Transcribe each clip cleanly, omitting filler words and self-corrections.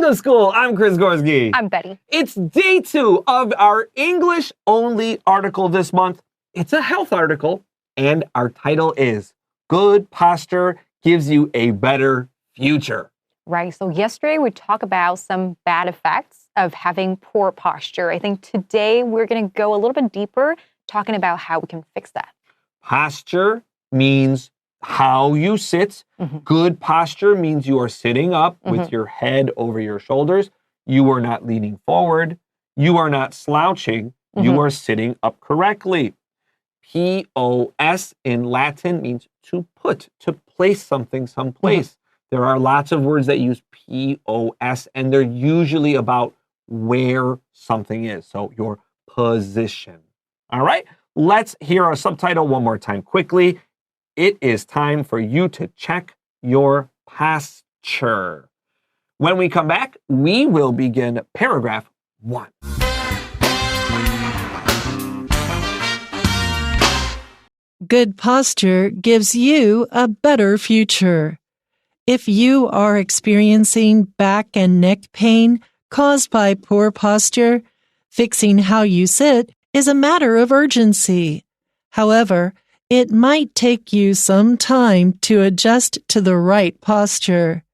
English School. I'm Chris Gorski. I'm Betty. It's day 2 of our English-only article this month. It's a health article, and our title is Good Posture Gives You a Better Future. Right. So yesterday we talked about some bad effects of having poor posture. I think today we're going to go a little bit deeper, talking about how we can fix that. Posture means how you sit. Good posture means you are sitting up with your head over your shoulders. You are not leaning forward. You are not slouching. You are sitting up correctly. POS in Latin means to put, to place something someplace. There are lots of words that use POS, and they're usually about where something is. So your position. All right, let's hear our subtitle one more time quickly. It is time for you to check your posture. When we come back, we will begin paragraph 1. Good posture gives you a better future. If you are experiencing back and neck pain caused by poor posture, fixing how you sit is a matter of urgency. However, it might take you some time to adjust to the right posture.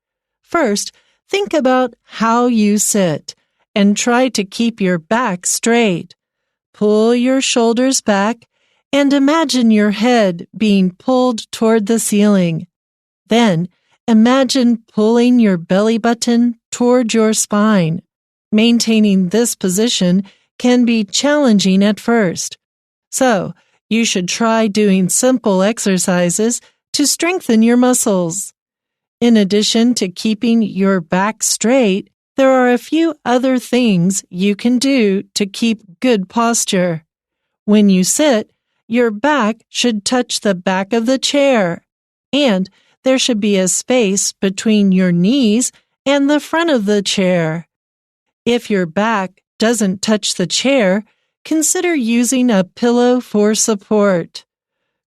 First, think about how you sit and try to keep your back straight. Pull your shoulders back and imagine your head being pulled toward the ceiling. Then, imagine pulling your belly button toward your spine. Maintaining this position can be challenging at first. So, you should try doing simple exercises to strengthen your muscles. In addition to keeping your back straight, there are a few other things you can do to keep good posture. When you sit, your back should touch the back of the chair, and there should be a space between your knees and the front of the chair. If your back doesn't touch the chair, consider using a pillow for support.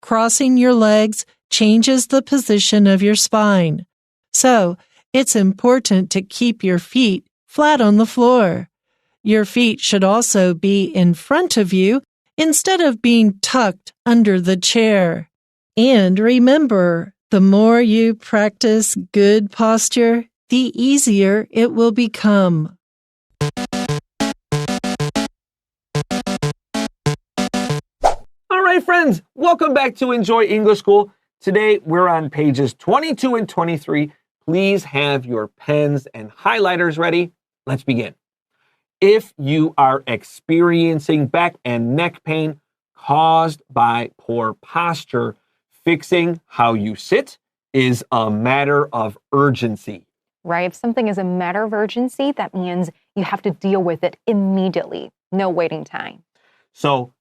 Crossing your legs changes the position of your spine, so it's important to keep your feet flat on the floor. Your feet should also be in front of you instead of being tucked under the chair. And remember, the more you practice good posture, the easier it will become. All right, friends, welcome back to Enjoy English School. Today, we're on pages 22 and 23. Please have your pens and highlighters ready. Let's begin. If you are experiencing back and neck pain caused by poor posture, fixing how you sit is a matter of urgency. Right. If something is a matter of urgency, that means you have to deal with it immediately. No waiting time. So,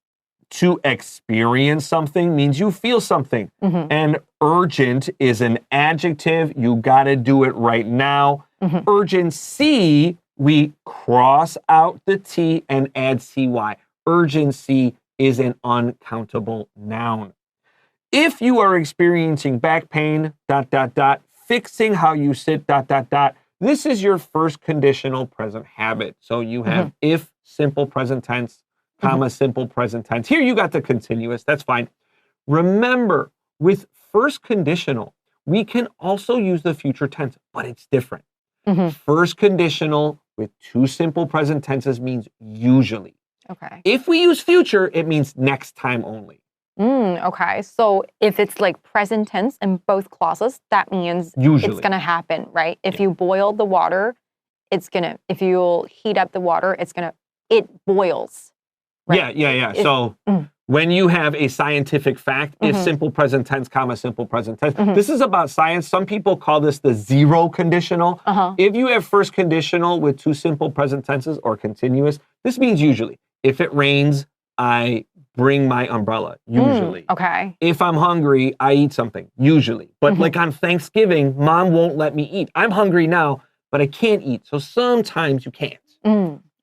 to experience something means you feel something. And urgent is an adjective. You got to do it right now. Urgency, we cross out the T and add CY. Urgency is an uncountable noun. If you are experiencing back pain, ... fixing how you sit, ... this is your first conditional present habit. So you have if, simple present tense, comma, simple present tense. Here you got the continuous, that's fine. Remember, with first conditional, we can also use the future tense, but it's different. First conditional with 2 simple present tenses means usually. Okay. If we use future, it means next time only. Okay. So if it's like present tense in both clauses, that means Usually. It's going to happen, right? If you boil the water, if you heat up the water, it boils. Right? Yeah. So when you have a scientific fact, if simple present tense, comma, simple present tense, this is about science. Some people call this the zero conditional. If you have first conditional with 2 simple present tenses or continuous, this means usually. If it rains, I bring my umbrella, usually. Okay. If I'm hungry, I eat something, usually. But like on Thanksgiving, Mom won't let me eat. I'm hungry now, but I can't eat. So sometimes you can't.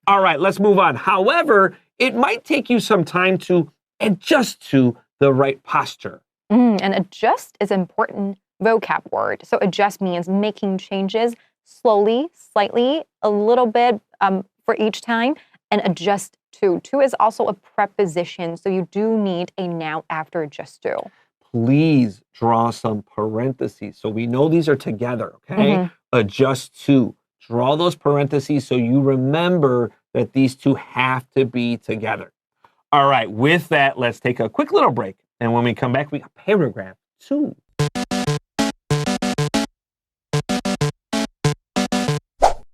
All right, let's move on. However, it might take you some time to adjust to the right posture. And adjust is an important vocab word. So adjust means making changes slowly, slightly, a little bit for each time, and adjust to. To is also a preposition, so you do need a noun after just to. Please draw some parentheses. So we know these are together, okay? Adjust to. Draw those parentheses so you remember that these two have to be together. All right, with that, let's take a quick little break. And when we come back, we got paragraph 2.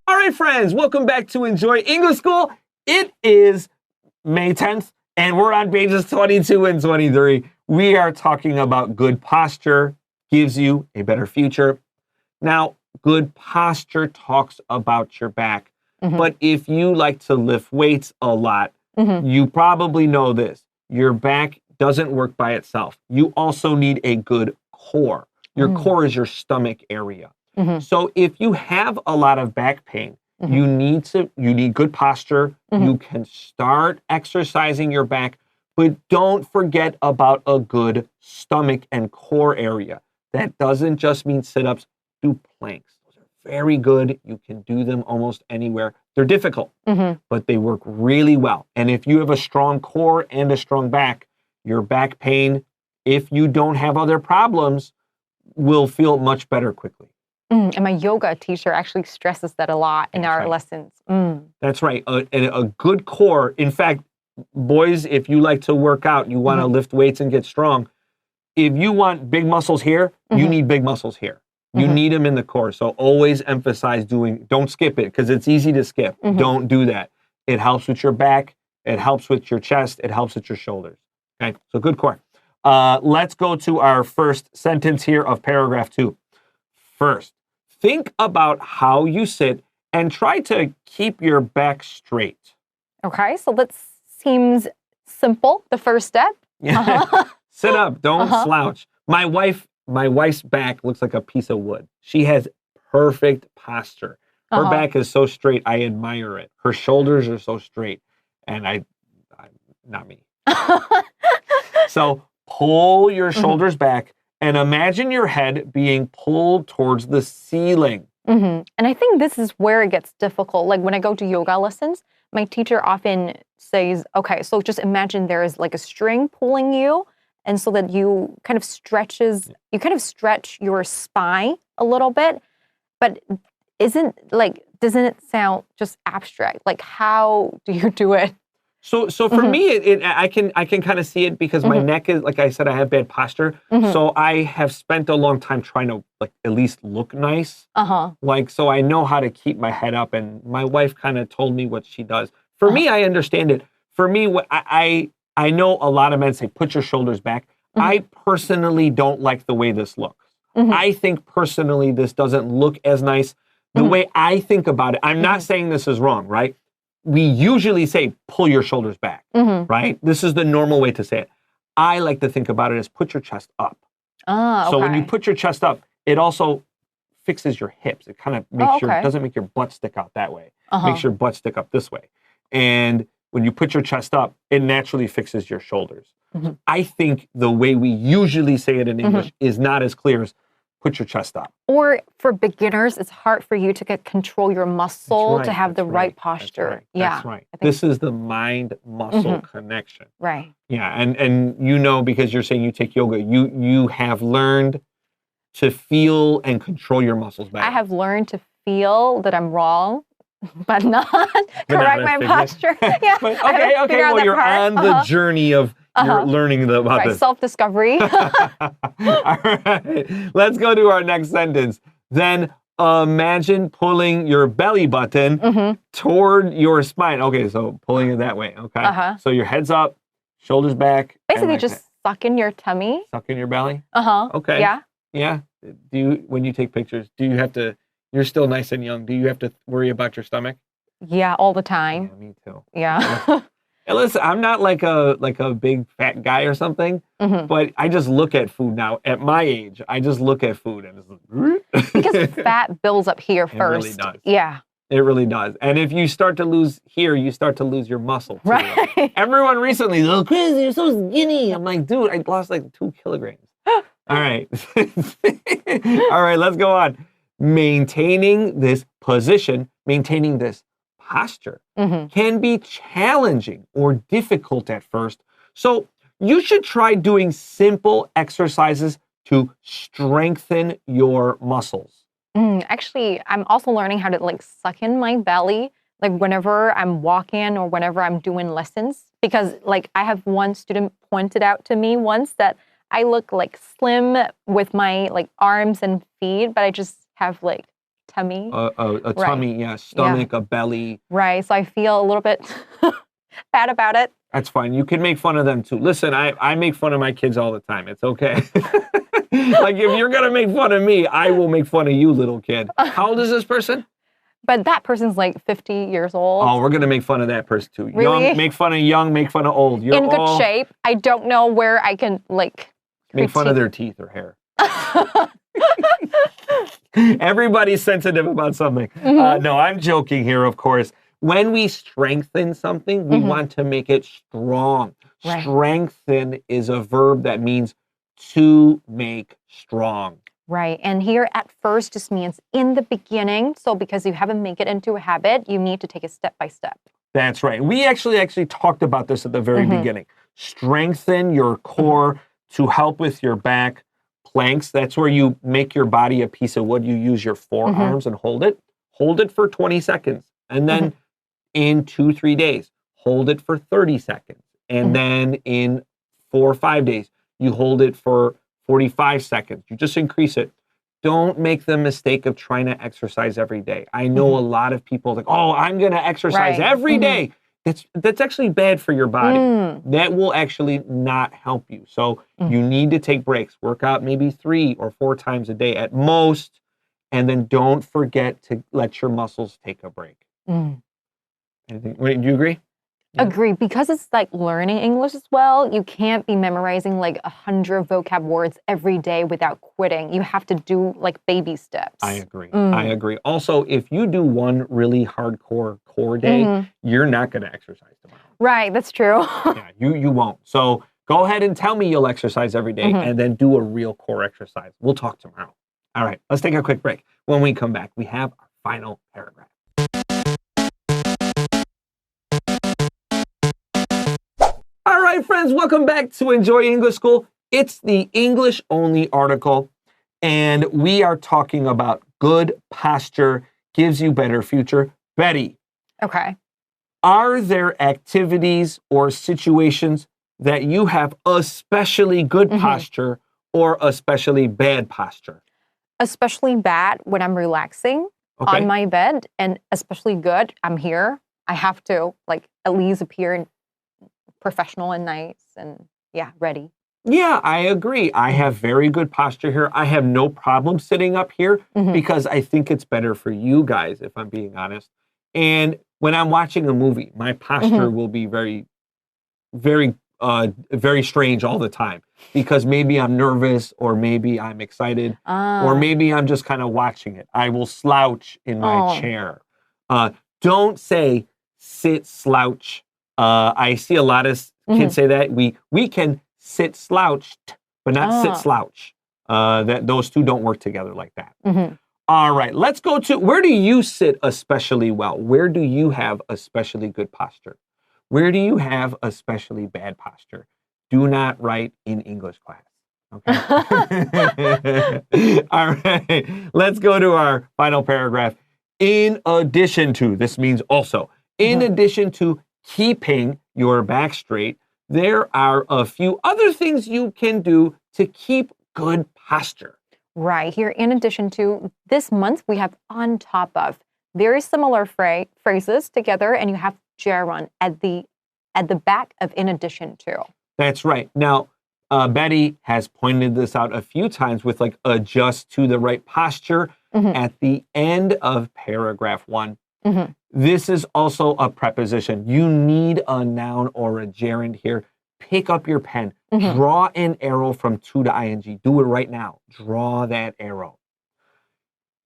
All right, friends, welcome back to Enjoy English School. It is May 10th, and we're on pages 22 and 23. We are talking about good posture gives you a better future. Now, good posture talks about your back. But if you like to lift weights a lot, you probably know this. Your back doesn't work by itself. You also need a good core. Your core is your stomach area. So if you have a lot of back pain, you need good posture. You can start exercising your back, but don't forget about a good stomach and core area. That doesn't just mean sit-ups. Do planks. Those are very good. You can do them almost anywhere. They're difficult, but they work really well. And if you have a strong core and a strong back, your back pain, if you don't have other problems, will feel much better quickly. And my yoga teacher actually stresses that a lot in our lessons. That's right. A good core. In fact, boys, if you like to work out, you want to lift weights and get strong. If you want big muscles here, you need big muscles here. You need them in the core. So always emphasize don't skip it because it's easy to skip. Don't do that. It helps with your back. It helps with your chest. It helps with your shoulders. Okay, so good core. Let's go to our first sentence here of paragraph 2. First, think about how you sit and try to keep your back straight. Okay, so that seems simple, the first step. Sit up, don't slouch. My wife's back looks like a piece of wood. She has perfect posture. Her back is so straight, I admire it. Her shoulders are so straight, and I'm not me. So pull your shoulders back and imagine your head being pulled towards the ceiling. And I think this is where it gets difficult. Like when I go to yoga lessons, my teacher often says, okay, so just imagine there is like a string pulling you, and so that you kind of stretch your spine a little bit, but doesn't it sound just abstract? Like how do you do it? So for me, I can kind of see it because my neck is, like I said, I have bad posture. So I have spent a long time trying to at least look nice. So I know how to keep my head up, and my wife kind of told me what she does. For me, I understand it. For me, I know a lot of men say, put your shoulders back. I personally don't like the way this looks. I think personally this doesn't look as nice. The way I think about it, I'm not saying this is wrong, right? We usually say, pull your shoulders back, right? This is the normal way to say it. I like to think about it as put your chest up. So when you put your chest up, it also fixes your hips. It kind of makes doesn't make your butt stick out that way. Makes your butt stick up this way. And when you put your chest up, it naturally fixes your shoulders. I think the way we usually say it in English is not as clear as put your chest up. Or for beginners, it's hard for you to control your muscle to have the right posture. That's right. This is the mind-muscle connection. Right. Yeah, and you know, because you're saying you take yoga, you have learned to feel and control your muscles better. I have learned to feel that I'm wrong, but not correct my posture. Yeah. Okay, well, you're on the journey of you're learning about this. Self-discovery. All right, let's go to our next sentence. Then imagine pulling your belly button toward your spine. Okay, so pulling it that way. Okay. So your head's up, shoulders back. Basically, just suck in your tummy. Suck in your belly. Okay. Yeah. Yeah. When you take pictures, do you have to? You're still nice and young. Do you have to worry about your stomach? Yeah, all the time. Yeah, me too. Yeah. And listen, I'm not like a big fat guy or something, but I just look at food now. At my age, I just look at food and it's because fat builds up here first. It really does. Yeah. It really does. And if you start to lose here, you start to lose your muscle too. Right. Everyone recently is, Chris, you're so skinny. I'm like, dude, I lost like 2 kilograms. All right. All right, let's go on. maintaining this position, maintaining this posture can be challenging or difficult at first. So you should try doing simple exercises to strengthen your muscles. Actually, I'm also learning how to like suck in my belly, like whenever I'm walking or whenever I'm doing lessons, because like I have one student pointed out to me once that I look like slim with my like arms and feet, but I just have like tummy. A tummy, yeah, stomach, a belly. Right, so I feel a little bit bad about it. That's fine. You can make fun of them too. Listen, I make fun of my kids all the time. It's okay. Like if you're going to make fun of me, I will make fun of you, little kid. How old is this person? But that person's like 50 years old. Oh, we're going to make fun of that person too. Really? Young, make fun of young, make fun of old. You're in good shape. I don't know where I can like make fun of their teeth or hair. Everybody's sensitive about something. No, I'm joking here, of course. When we strengthen something, we want to make it strong. Right. Strengthen is a verb that means to make strong. Right. And here at first just means in the beginning. So because you haven't made it into a habit, you need to take it step by step. That's right. We actually talked about this at the very beginning. Strengthen your core to help with your back. Planks, that's where you make your body a piece of wood. You use your forearms and hold it. Hold it for 20 seconds. And then in 2-3 days, hold it for 30 seconds. And then in 4 or 5 days, you hold it for 45 seconds. You just increase it. Don't make the mistake of trying to exercise every day. I know a lot of people like, oh, I'm going to exercise every day. That's actually bad for your body. That will actually not help you. So you need to take breaks. Work out maybe 3 or 4 times a day at most. And then don't forget to let your muscles take a break. Do you agree? Yeah. Agree. Because it's like learning English as well, you can't be memorizing like 100 vocab words every day without quitting. You have to do like baby steps. I agree. I agree. Also, if you do one really hardcore core day, you're not going to exercise tomorrow. Right. That's true. Yeah, you won't. So go ahead and tell me you'll exercise every day and then do a real core exercise. We'll talk tomorrow. All right. Let's take a quick break. When we come back, we have our final paragraph. All right, friends, welcome back to Enjoy English School. It's the English only article, and we are talking about good posture gives you better future. Betty. Okay. Are there activities or situations that you have especially good posture or especially bad posture? Especially bad when I'm relaxing on my bed, and especially good, I'm here. I have to like at least appear professional and nice and ready. Yeah, I agree. I have very good posture here. I have no problem sitting up here because I think it's better for you guys, if I'm being honest. And when I'm watching a movie, my posture will be very, very, very strange all the time because maybe I'm nervous or maybe I'm excited or maybe I'm just kind of watching it. I will slouch in my chair. Don't say sit slouch. I see a lot of kids say that. We can sit slouched, but not sit slouch. Those two don't work together like that. All right, let's go to, where do you sit especially well? Where do you have especially good posture? Where do you have especially bad posture? Do not write in English class. Okay. All right, let's go to our final paragraph. In addition to, this means also, in addition to keeping your back straight, there are a few other things you can do to keep good posture. Right. Here, in addition to, this month we have on top of. Very similar phrases together, and you have gerund at the back of in addition to. That's right. Now, Betty has pointed this out a few times with like adjust to the right posture at the end of paragraph 1. This is also a preposition. You need a noun or a gerund here. Pick up your pen. Draw an arrow from to to ing. Do it right now. Draw that arrow.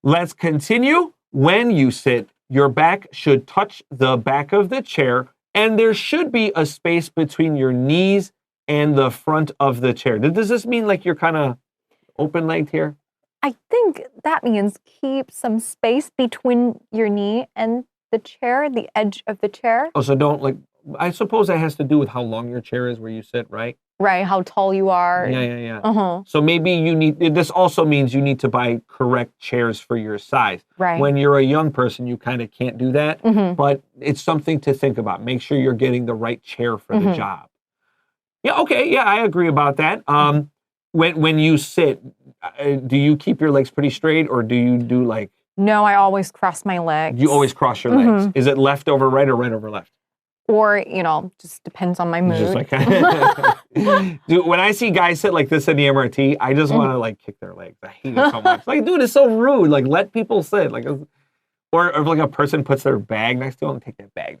Let's continue. When you sit, your back should touch the back of the chair, and there should be a space between your knees and the front of the chair. Does this mean like you're kind of open-legged here? I think that means keep some space between your knee and the chair, the edge of the chair. Oh, so don't like, I suppose that has to do with how long your chair is where you sit, right? Right, how tall you are. Yeah. Uh-huh. So maybe you need, this also means you need to buy correct chairs for your size. Right. When you're a young person, you kind of can't do that, but it's something to think about. Make sure you're getting the right chair for the job. Yeah, okay, yeah, I agree about that. When you sit, do you keep your legs pretty straight or do you do like... No, I always cross my legs. You always cross your legs. Is it left over right or right over left? Or, just depends on my mood. Just like, dude, when I see guys sit like this in the MRT, I just want to like kick their legs. I hate it so much. Like, dude, it's so rude. Like, let people sit. Like, or if like a person puts their bag next to them, take that bag.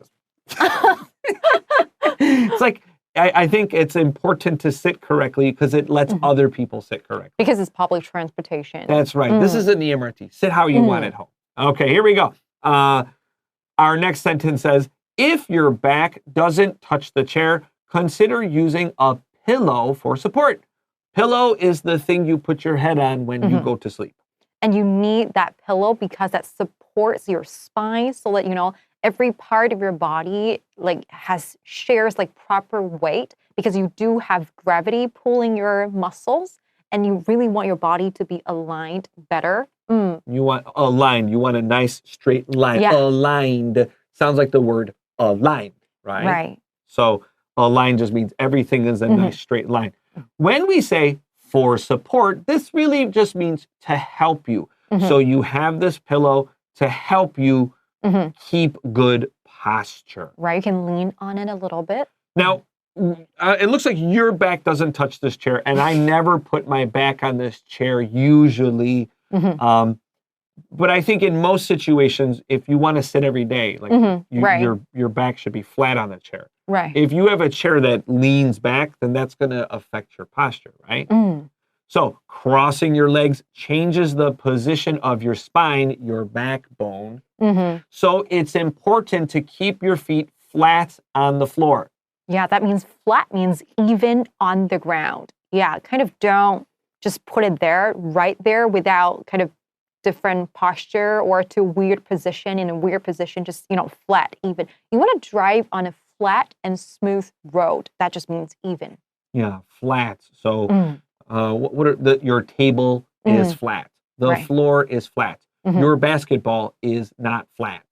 It's like, I think it's important to sit correctly because it lets other people sit correctly. Because it's public transportation. That's right. This isn't the MRT. Sit how you want at home. Okay, here we go. Our next sentence says, if your back doesn't touch the chair, consider using a pillow for support. Pillow is the thing you put your head on when you go to sleep. And you need that pillow because that supports your spine so that, every part of your body shares proper weight because you do have gravity pulling your muscles and you really want your body to be aligned better. You want aligned. You want a nice straight line. Yeah. Aligned sounds like the word aligned, right? Right. So aligned just means everything is a nice straight line. When we say for support, this really just means to help you. So you have this pillow to help you keep good posture. Right, you can lean on it a little bit. Now, it looks like your back doesn't touch this chair, and I never put my back on this chair usually. But I think in most situations, if you want to sit every day, your back should be flat on the chair. Right. If you have a chair that leans back, then that's going to affect your posture, right? So crossing your legs changes the position of your spine, your backbone. So it's important to keep your feet flat on the floor. Yeah, that means flat means even on the ground. Yeah, kind of don't just put it right there without kind of different posture or to weird position, in a weird position, just, flat, even. You want to drive on a flat and smooth road. That just means even. Yeah, flat. So your table is flat. The floor is flat. Your basketball is not flat.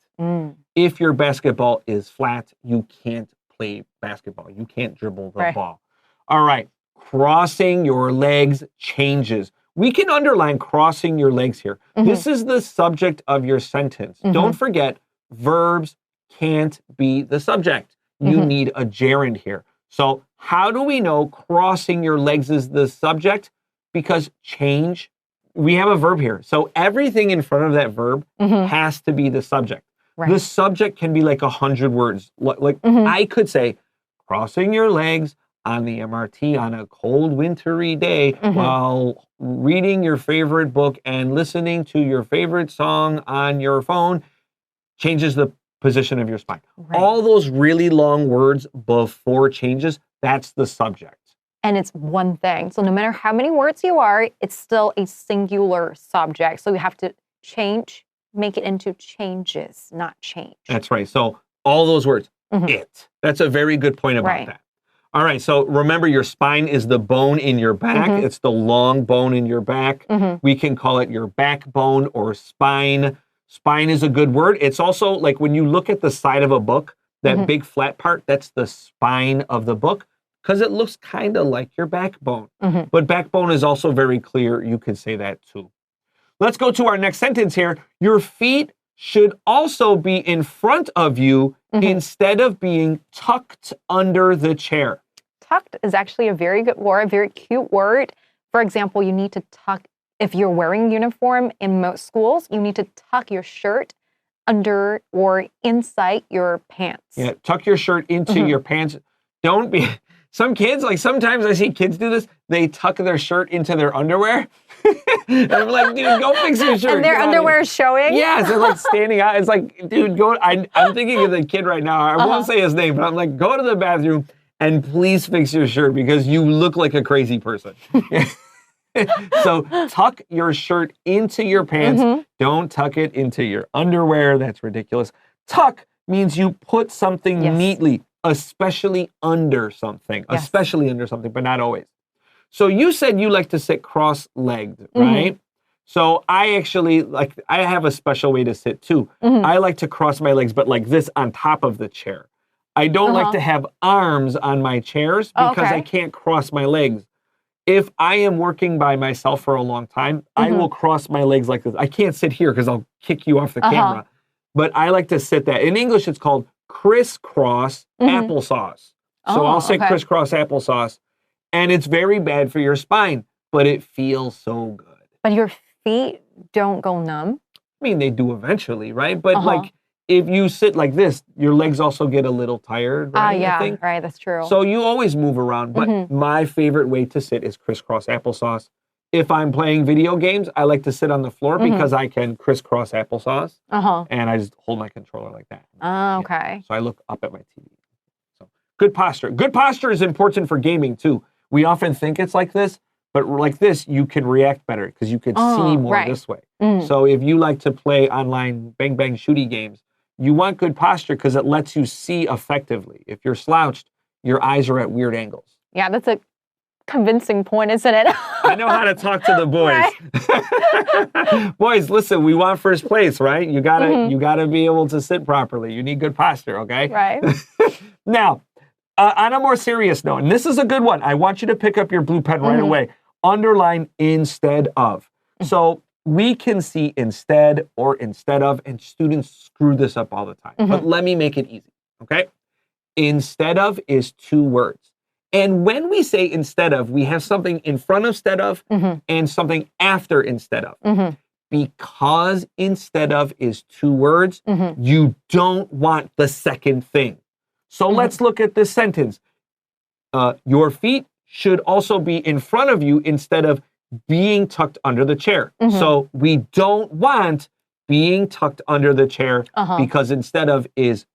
If your basketball is flat, you can't play basketball. You can't dribble the ball. All right. Crossing your legs changes. We can underline crossing your legs here. This is the subject of your sentence. Don't forget, verbs can't be the subject. You need a gerund here. So how do we know crossing your legs is the subject? Because change, we have a verb here. So everything in front of that verb has to be the subject. The subject can be like 100 words. I could say, crossing your legs on the MRT on a cold, wintry day while reading your favorite book and listening to your favorite song on your phone changes the position of your spine. All those really long words before changes, that's the subject. And it's one thing. So no matter how many words you are, it's still a singular subject. So you have to make it into changes, not change. That's right. So all those words, it. That's a very good point about that. All right, so remember your spine is the bone in your back. It's the long bone in your back. We can call it your backbone or spine. Spine is a good word. It's also like when you look at the side of a book, that big flat part, that's the spine of the book because it looks kind of like your backbone. But backbone is also very clear. You can say that too. Let's go to our next sentence here. Your feet should also be in front of you instead of being tucked under the chair. Tucked is actually a very good word, a very cute word. For example, you need to tuck, if you're wearing uniform in most schools, you need to tuck your shirt under or inside your pants. Yeah, tuck your shirt into your pants. Don't be... Some kids, sometimes I see kids do this, they tuck their shirt into their underwear. And I'm like, dude, go fix your shirt. And their underwear is showing? Yeah, so standing out. It's like, dude, go. I'm thinking of the kid right now. I won't say his name, but I'm like, go to the bathroom and please fix your shirt because you look like a crazy person. So tuck your shirt into your pants. Don't tuck it into your underwear. That's ridiculous. Tuck means you put something neatly, especially under something, but not always. So you said you like to sit cross-legged, right? So I actually I have a special way to sit too. I like to cross my legs, but like this on top of the chair. I don't like to have arms on my chairs because I can't cross my legs. If I am working by myself for a long time, I will cross my legs like this. I can't sit here because I'll kick you off the camera. But I like to sit that. In English, it's called crisscross applesauce. So I'll sit crisscross applesauce. And it's very bad for your spine, but it feels so good. But your feet don't go numb? I mean, they do eventually, right? But like, if you sit like this, your legs also get a little tired, right? Yeah, I think? right, that's true. So you always move around, but my favorite way to sit is crisscross applesauce. If I'm playing video games, I like to sit on the floor because I can crisscross applesauce. And I just hold my controller like that. Okay. So I look up at my TV. So good posture. Good posture is important for gaming too. We often think it's like this, but like this, you can react better because you can see more this way. So if you like to play online bang bang shooty games, you want good posture because it lets you see effectively. If you're slouched, your eyes are at weird angles. Yeah, that's a convincing point, isn't it? I know how to talk to the boys. Boys, listen, we want first place, right? You gotta be able to sit properly. You need good posture, okay? Right. Now, on a more serious note, and this is a good one. I want you to pick up your blue pen right away. Underline instead of. So we can see instead or instead of, and students screw this up all the time. But let me make it easy, okay? Instead of is 2 words. And when we say instead of, we have something in front of instead of and something after instead of. Because instead of is 2 words, you don't want the second thing. So let's look at this sentence. Your feet should also be in front of you instead of being tucked under the chair. So we don't want being tucked under the chair because instead of is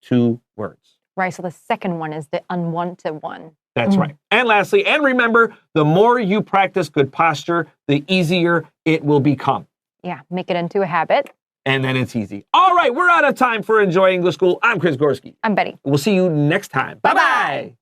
2 words. Right, so the second one is the unwanted one. That's right. And lastly, and remember, the more you practice good posture, the easier it will become. Yeah, make it into a habit. And then it's easy. All right, we're out of time for Enjoy English School. I'm Chris Gorski. I'm Betty. We'll see you next time. Bye-bye.